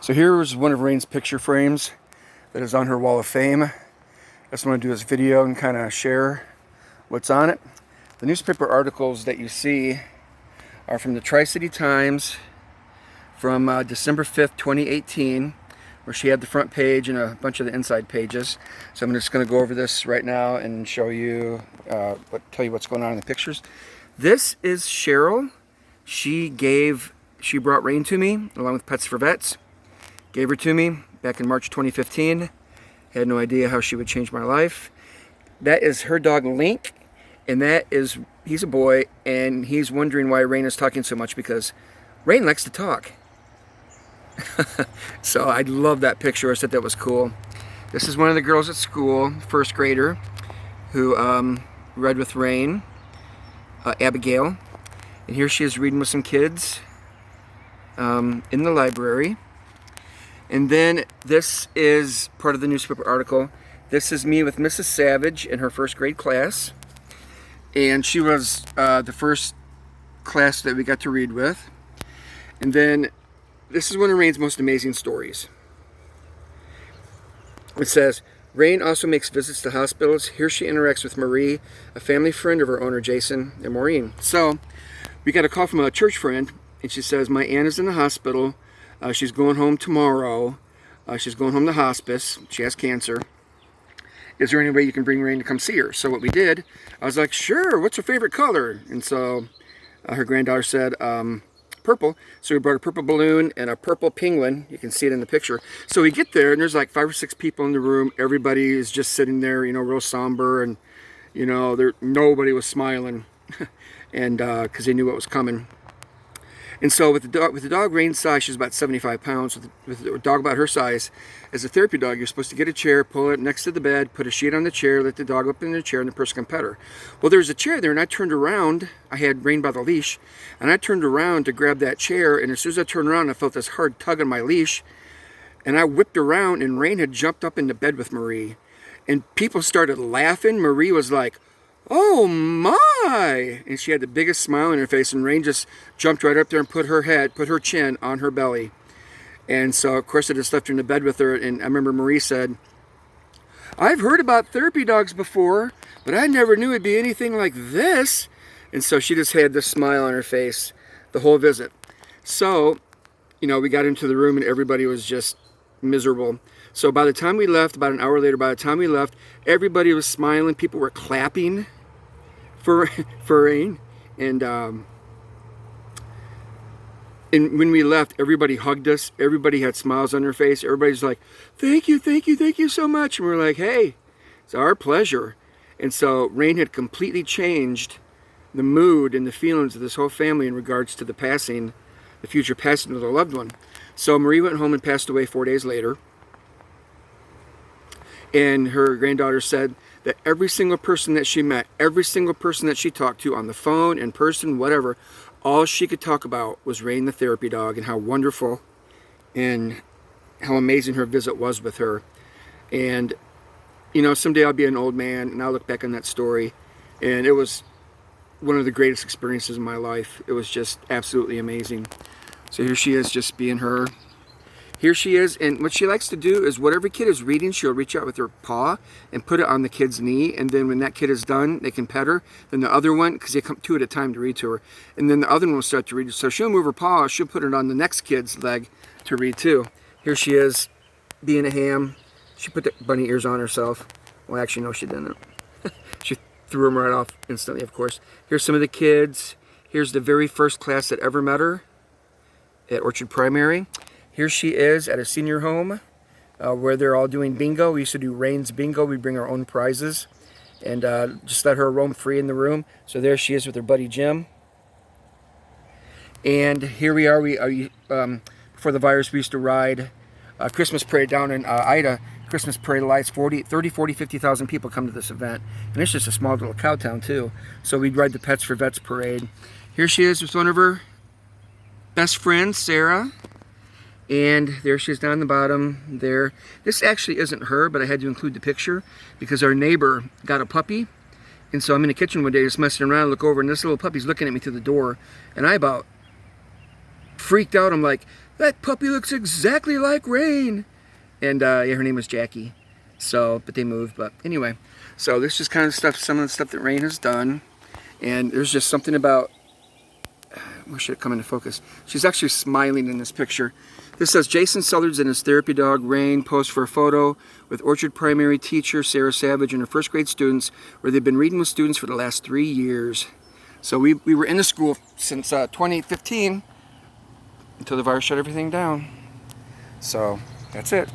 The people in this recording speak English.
So here's one of Rein's picture frames that is on her wall of fame. I just want to do this video and kind of share what's on it. The newspaper articles that you see are from the Tri-City Times from December 5th, 2018, where she had the front page and a bunch of the inside pages. So I'm just going to go over this right now and show you, tell you what's going on in the pictures. This is Cheryl. She brought Rein to me along with Pets for Vets. Gave her to me back in March 2015. Had no idea how she would change my life. That is her dog Link, and he's a boy, and he's wondering why Rein is talking so much because Rein likes to talk. So I love that picture. I said that was cool. This is one of the girls at school, first grader, who read with Rein, Abigail. And here she is reading with some kids in the library. And then this is part of the newspaper article. This is me with Mrs. Savage in her first grade class. And she was the first class that we got to read with. And then this is one of Rein's most amazing stories. It says, Rein also makes visits to hospitals. Here she interacts with Marie, a family friend of her owner, Jason and Maureen. So we got a call from a church friend, and she says, my aunt is in the hospital. She's going home tomorrow. She's going home to hospice. She has cancer. Is there any way you can bring Rein to come see her? So what we did, I was like, sure, what's her favorite color? And so her granddaughter said, purple. So we brought a purple balloon and a purple penguin. You can see it in the picture. So we get there, and there's like 5 or 6 people in the room. Everybody is just sitting there, real somber, and nobody was smiling, and because they knew what was coming. And so with the dog Rein's size, she's about 75 pounds. With a dog about her size, as a therapy dog, you're supposed to get a chair, pull it next to the bed, put a sheet on the chair, let the dog up in the chair, and the person can pet her. Well, there was a chair there, and I turned around. I had Rein by the leash, and I turned around to grab that chair, and as soon as I turned around, I felt this hard tug on my leash, and I whipped around, and Rein had jumped up into bed with Marie, and people started laughing. Marie was like, oh my! And she had the biggest smile on her face, and Rein just jumped right up there and put her chin on her belly. And so, of course, I just left her in the bed with her, and I remember Marie said, I've heard about therapy dogs before, but I never knew it'd be anything like this. And so she just had this smile on her face the whole visit. So, we got into the room, and everybody was just miserable. So by the time we left, about an hour later, everybody was smiling. People were clapping for Rein, and when we left, everybody hugged us. Everybody had smiles on their face. Everybody's like, thank you so much. And we're like, hey, it's our pleasure. And so Rein had completely changed the mood and the feelings of this whole family in regards to the future passing of their loved one. So Marie went home and passed away 4 days later. And her granddaughter said that every single person that she met, every single person that she talked to on the phone, in person, whatever, all she could talk about was Rein the therapy dog and how wonderful and how amazing her visit was with her. And, someday I'll be an old man and I'll look back on that story, and it was one of the greatest experiences in my life. It was just absolutely amazing. So here she is, just being her. Here she is, and what she likes to do is whatever kid is reading, she'll reach out with her paw and put it on the kid's knee, and then when that kid is done, they can pet her. Then the other one, because they come 2 at a time to read to her, and then the other one will start to read. So she'll move her paw, she'll put it on the next kid's leg to read too. Here she is, being a ham. She put the bunny ears on herself. Well, actually, no, she didn't. She threw them right off instantly, of course. Here's some of the kids. Here's the very first class that ever met her at Orchard Primary. Here she is at a senior home where they're all doing bingo. We used to do Rein's bingo. We'd bring our own prizes and just let her roam free in the room. So there she is with her buddy Jim. And here we are. Before the virus, we used to ride Christmas parade down in Ida. Christmas parade lights, 30, 40, 50,000 people come to this event. And it's just a small little cow town too. So we'd ride the Pets for Vets parade. Here she is with one of her best friends, Sarah. And there she is down the bottom there. This actually isn't her, but I had to include the picture because our neighbor got a puppy. And so I'm in the kitchen one day just messing around, look over, and this little puppy's looking at me through the door. And I about freaked out. I'm like, that puppy looks exactly like Rein. And yeah, her name was Jackie. So, but they moved. But anyway, so this is kind of stuff, some of the stuff that Rein has done. And there's just something about, where should it come into focus? She's actually smiling in this picture. This says, Jason Sellards and his therapy dog, Rein, posed for a photo with Orchard Primary teacher Sarah Savage and her first grade students, where they've been reading with students for the last 3 years. So we were in the school since 2015 until the virus shut everything down. So that's it.